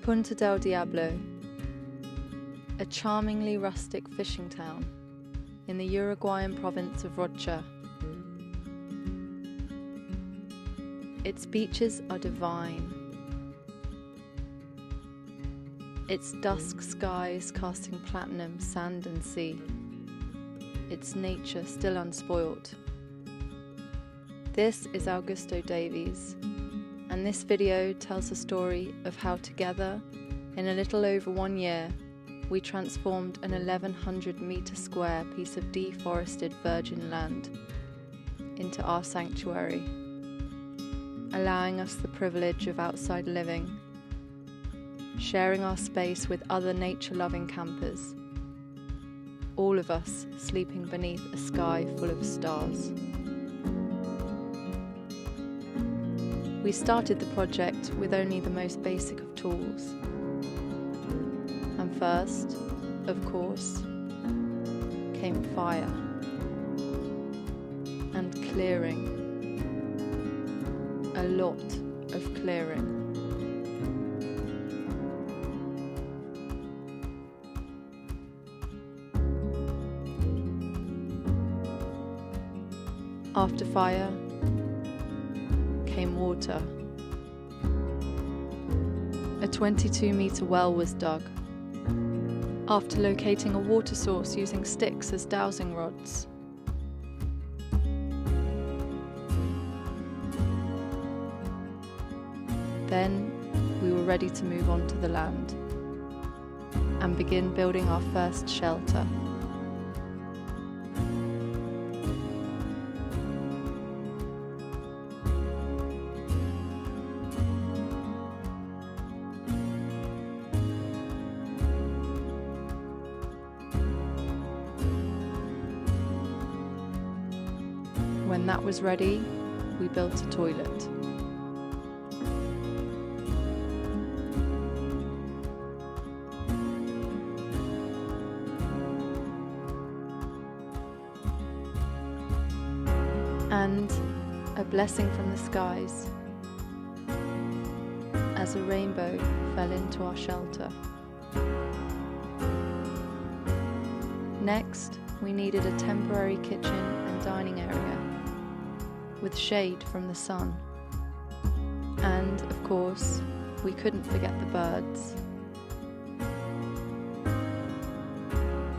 Punta del Diablo, a charmingly rustic fishing town in the Uruguayan province of Rocha. Its beaches are divine, its dusk skies casting platinum sand and sea, its nature still unspoilt. This is Augusto Davies, and this video tells the story of how together, in a little over 1 year, we transformed an 1,100 metre square piece of deforested virgin land into our sanctuary, allowing us the privilege of outside living, sharing our space with other nature-loving campers, all of us sleeping beneath a sky full of stars. We started the project with only the most basic of tools. And first, of course, came fire and clearing. A lot of clearing. After fire came water. A 22-metre well was dug. After locating a water source using sticks as dowsing rods. Then we were ready to move on to the land and begin building our first shelter. When that was ready, we built a toilet. And a blessing from the skies, as a rainbow fell into our shelter. Next, we needed a temporary kitchen and dining area, with shade from the sun. And, of course, we couldn't forget the birds.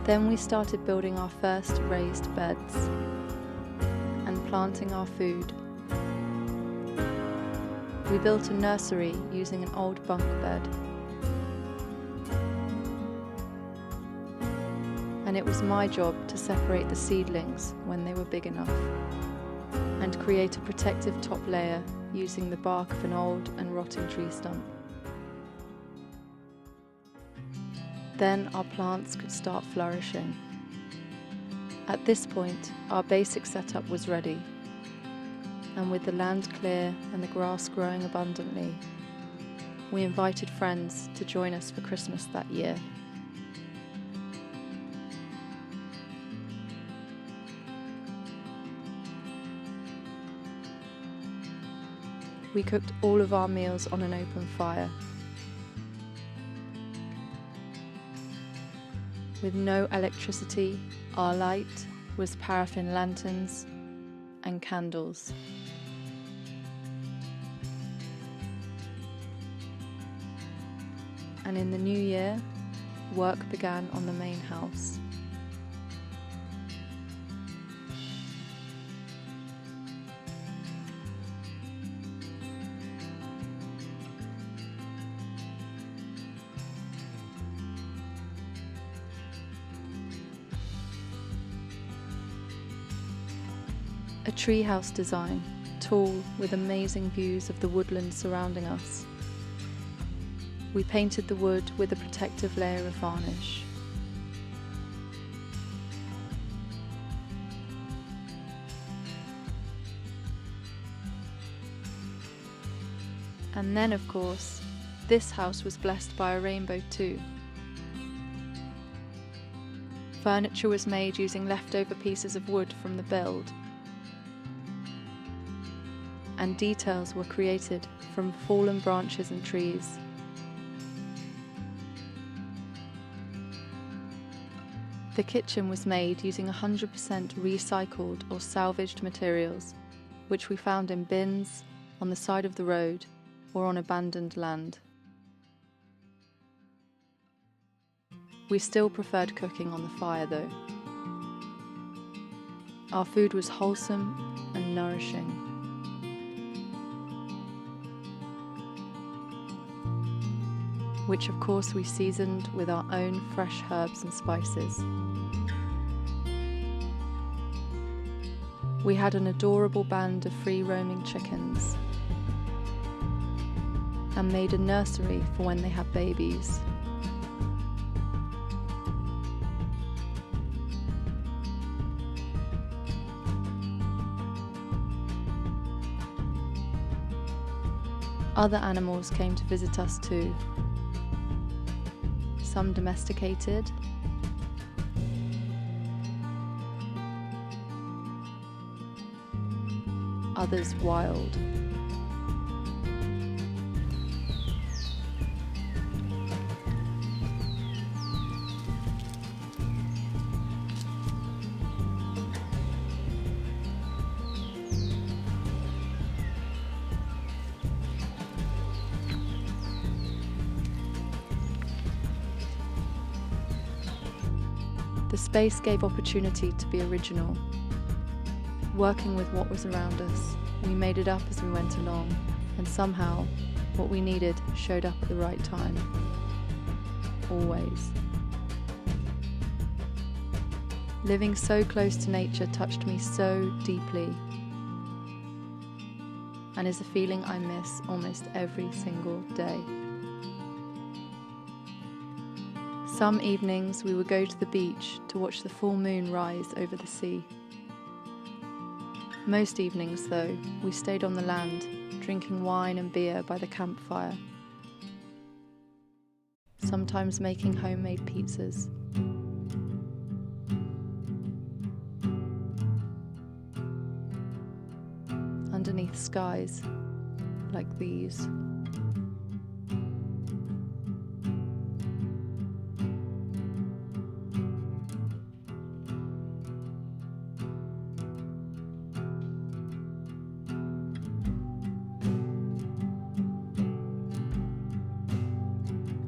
Then we started building our first raised beds and planting our food. We built a nursery using an old bunk bed. And it was my job to separate the seedlings when they were big enough, and create a protective top layer using the bark of an old and rotting tree stump. Then our plants could start flourishing. At this point, our basic setup was ready, and with the land clear and the grass growing abundantly, we invited friends to join us for Christmas that year. We cooked all of our meals on an open fire, with no electricity. Our light was paraffin lanterns and candles. And in the new year, work began on the main house. A treehouse design, tall with amazing views of the woodland surrounding us. We painted the wood with a protective layer of varnish. And then, of course, this house was blessed by a rainbow too. Furniture was made using leftover pieces of wood from the build, and details were created from fallen branches and trees. The kitchen was made using 100% recycled or salvaged materials, which we found in bins, on the side of the road, or on abandoned land. We still preferred cooking on the fire though. Our food was wholesome and nourishing. Which of course we seasoned with our own fresh herbs and spices. We had an adorable band of free-roaming chickens and made a nursery for when they have babies. Other animals came to visit us too. Some domesticated, others wild. The space gave opportunity to be original. Working with what was around us, we made it up as we went along, and somehow what we needed showed up at the right time. Always. Living so close to nature touched me so deeply, and is a feeling I miss almost every single day. Some evenings we would go to the beach to watch the full moon rise over the sea. Most evenings, though, we stayed on the land, drinking wine and beer by the campfire, sometimes making homemade pizzas. Underneath skies like these.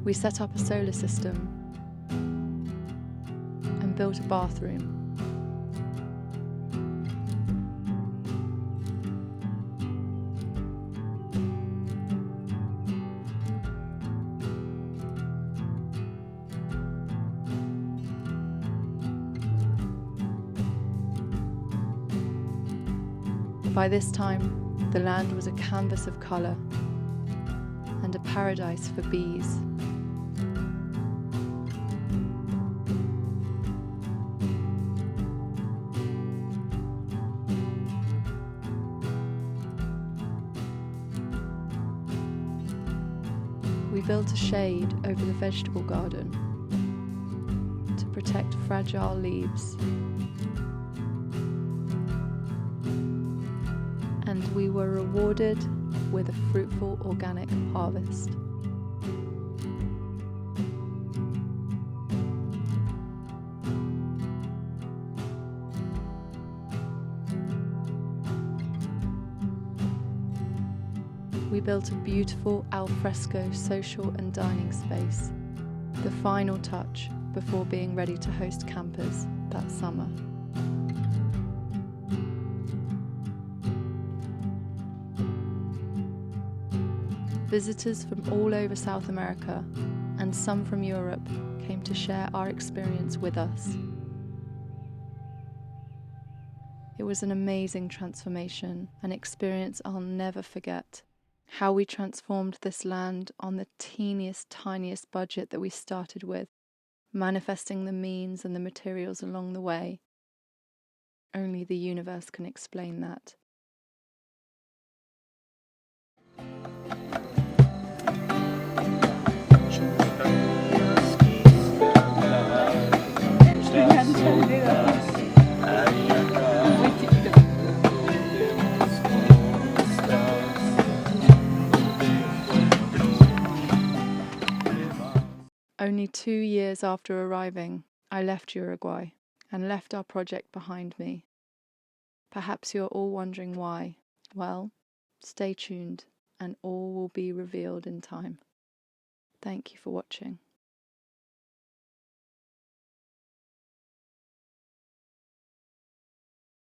We set up a solar system and built a bathroom. By this time, the land was a canvas of colour and a paradise for bees. We built a shade over the vegetable garden to protect fragile leaves. And we were rewarded with a fruitful organic harvest. We built a beautiful alfresco social and dining space, the final touch before being ready to host campers that summer. Visitors from all over South America and some from Europe came to share our experience with us. It was an amazing transformation, an experience I'll never forget. How we transformed this land on the teeniest, tiniest budget that we started with, manifesting the means and the materials along the way. Only the universe can explain that. Only 2 years after arriving, I left Uruguay and left our project behind me. Perhaps you're all wondering why. Well, stay tuned and all will be revealed in time. Thank you for watching.